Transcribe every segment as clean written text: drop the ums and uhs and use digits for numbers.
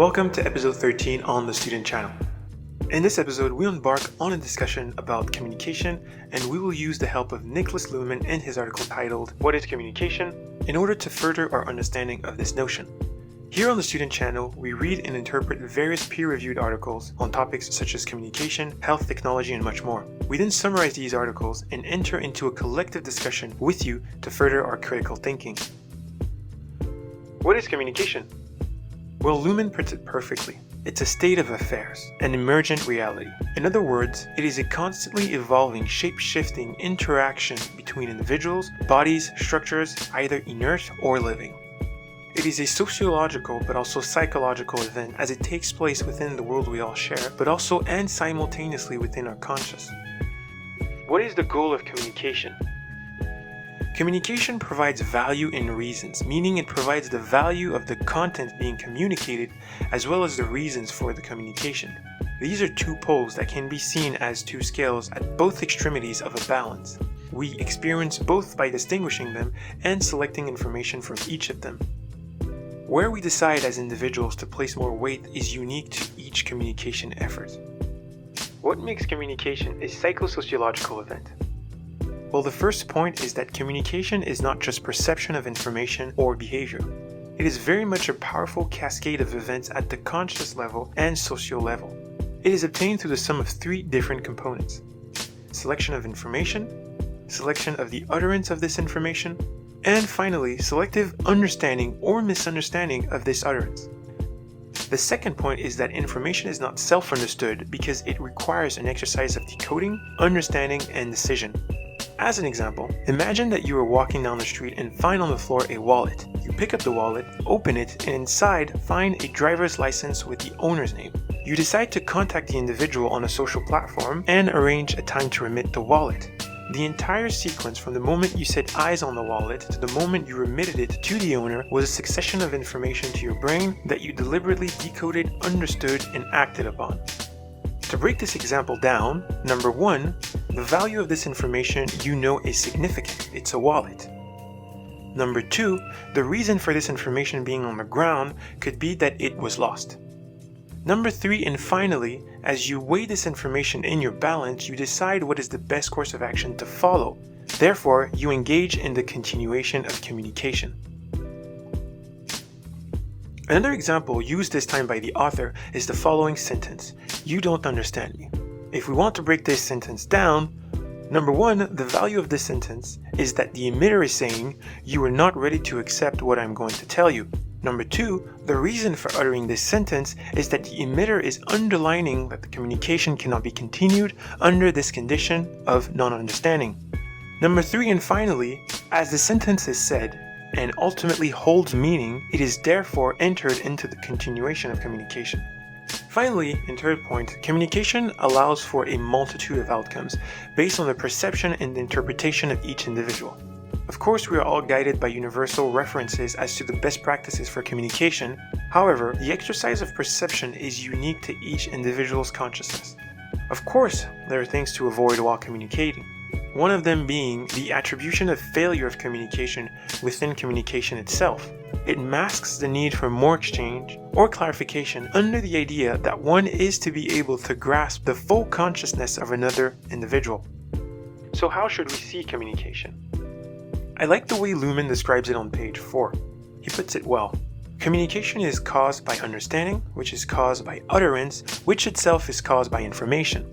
Welcome to episode 13 on the student channel. In this episode, we embark on a discussion about communication, and we will use the help of Nicholas Luhmann in his article titled, "What is Communication?" in order to further our understanding of this notion. Here on the student channel, we read and interpret various peer-reviewed articles on topics such as communication, health technology, and much more. We then summarize these articles and enter into a collective discussion with you to further our critical thinking. What is communication? Well, Luhmann puts it perfectly. It's a state of affairs, an emergent reality. In other words, it is a constantly evolving, shape-shifting interaction between individuals, bodies, structures, either inert or living. It is a sociological but also psychological event as it takes place within the world we all share, but also and simultaneously within our conscious. What is the goal of communication? Communication provides value in reasons, meaning it provides the value of the content being communicated as well as the reasons for the communication. These are two poles that can be seen as two scales at both extremities of a balance. We experience both by distinguishing them and selecting information from each of them. Where we decide as individuals to place more weight is unique to each communication effort. What makes communication a psychosociological event? Well, the first point is that communication is not just perception of information or behavior. It is very much a powerful cascade of events at the conscious level and social level. It is obtained through the sum of three different components: selection of information, selection of the utterance of this information, and finally, selective understanding or misunderstanding of this utterance. The second point is that information is not self-understood because it requires an exercise of decoding, understanding, and decision. As an example, imagine that you are walking down the street and find on the floor a wallet. You pick up the wallet, open it, and inside find a driver's license with the owner's name. You decide to contact the individual on a social platform and arrange a time to remit the wallet. The entire sequence from the moment you set eyes on the wallet to the moment you remitted it to the owner was a succession of information to your brain that you deliberately decoded, understood, and acted upon. To break this example down, number one, the value of this information you know is significant. It's a wallet. Number two, the reason for this information being on the ground could be that it was lost. Number three, and finally, as you weigh this information in your balance, you decide what is the best course of action to follow. Therefore, you engage in the continuation of communication. Another example used this time by the author is the following sentence: "You don't understand me." If we want to break this sentence down, number one, the value of this sentence is that the emitter is saying, "You are not ready to accept what I'm going to tell you." Number two, the reason for uttering this sentence is that the emitter is underlining that the communication cannot be continued under this condition of non-understanding. Number three, and finally, as the sentence is said and ultimately holds meaning, it is therefore entered into the continuation of communication. Finally, in third point, communication allows for a multitude of outcomes based on the perception and interpretation of each individual. Of course, we are all guided by universal references as to the best practices for communication. However, the exercise of perception is unique to each individual's consciousness. Of course, there are things to avoid while communicating. One of them being the attribution of failure of communication within communication itself. It masks the need for more exchange or clarification under the idea that one is to be able to grasp the full consciousness of another individual. So how should we see communication? I like the way Luhmann describes it on page 4. He puts it well. Communication is caused by understanding, which is caused by utterance, which itself is caused by information.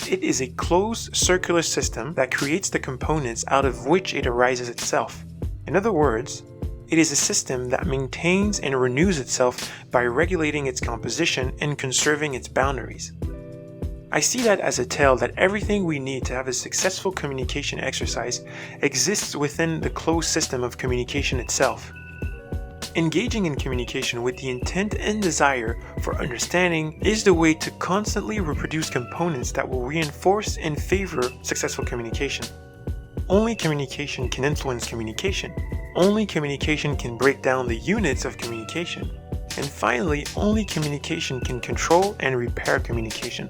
It is a closed circular system that creates the components out of which it arises itself. In other words, it is a system that maintains and renews itself by regulating its composition and conserving its boundaries. I see that as a tell that everything we need to have a successful communication exercise exists within the closed system of communication itself. Engaging in communication with the intent and desire for understanding is the way to constantly reproduce components that will reinforce and favor successful communication. Only communication can influence communication. Only communication can break down the units of communication. And finally, only communication can control and repair communication.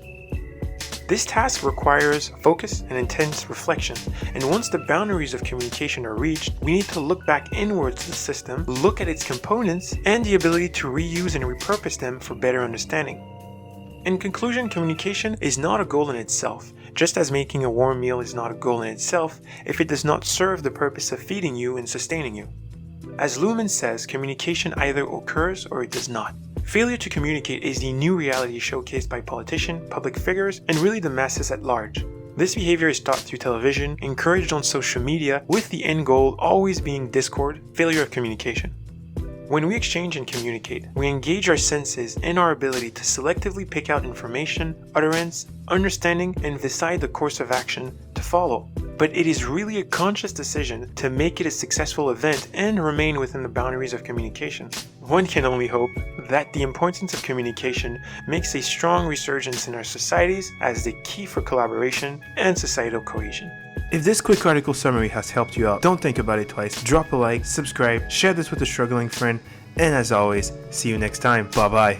This task requires focus and intense reflection, and once the boundaries of communication are reached, we need to look back inwards to the system, look at its components, and the ability to reuse and repurpose them for better understanding. In conclusion, communication is not a goal in itself, just as making a warm meal is not a goal in itself if it does not serve the purpose of feeding you and sustaining you. As Luhmann says, communication either occurs or it does not. Failure to communicate is the new reality showcased by politicians, public figures, and really the masses at large. This behavior is taught through television, encouraged on social media, with the end goal always being discord, failure of communication. When we exchange and communicate, we engage our senses and our ability to selectively pick out information, utterance, understanding, and decide the course of action to follow. But it is really a conscious decision to make it a successful event and remain within the boundaries of communication. One can only hope that the importance of communication makes a strong resurgence in our societies as the key for collaboration and societal cohesion. If this quick article summary has helped you out, don't think about it twice. Drop a like, subscribe, share this with a struggling friend, and as always, see you next time. Bye bye.